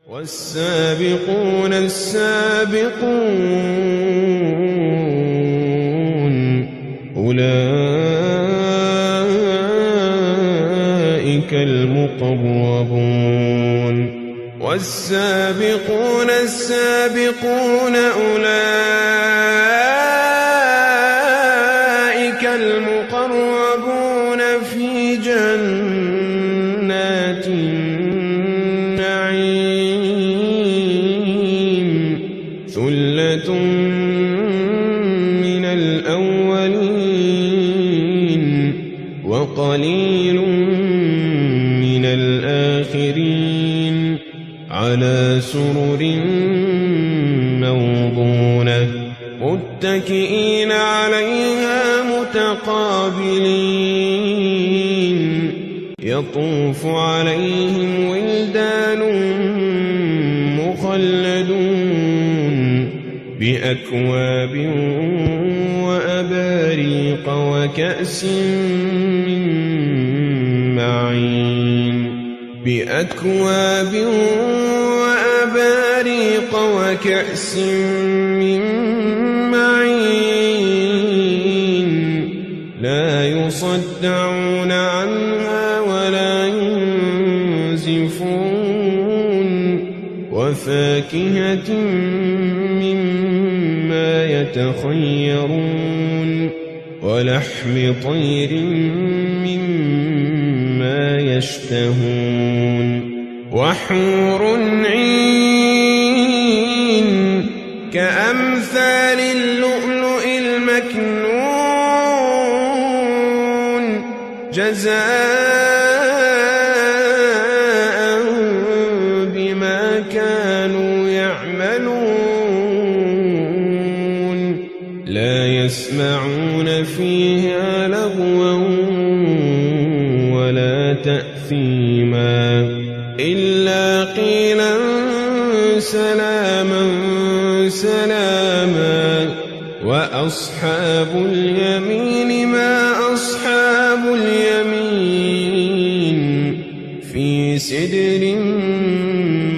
والسابقون السابقون أولئك المقربون والسابقون السابقون أولئك المقربون في جنات النعيم ثلة من الأولين وقليل من الآخرين على سرر موضونة متكئين عليها متقابلين يطوف عليهم ولدان مخلدون بأكواب وأباريق وكأس من معين بأكواب وأباريق وكأس من معين لا يصدعون عنها ولا ينزفون وفاكهة مما يتخيرون ولحم طير مما يشتهون وحور عين كأمثال اللؤلؤ المكنون جزاء بما كانوا يعملون لا يسمعون فيها لغوا ولا تأثيما إلا قيلا سلاما سلاما وأصحاب اليمين ما أصحاب اليمين في سدر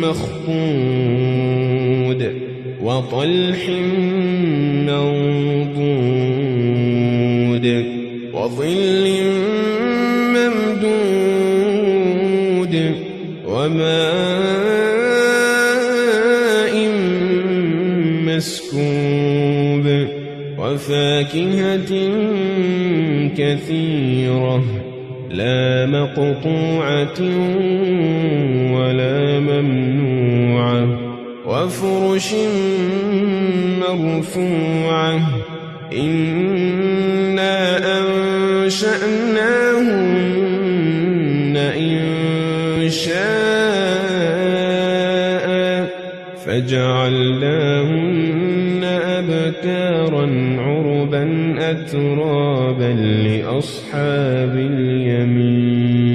مخضود وطلح منضود وظل ممدود وماء مسكوب وفاكهة كثيرة لا مقطوعة ولا ممنوعة وفرش مرفوعة إنا أنشأناهن إنشاء فجعلناهن أبكارا عربا أترابا لأصحاب اليمين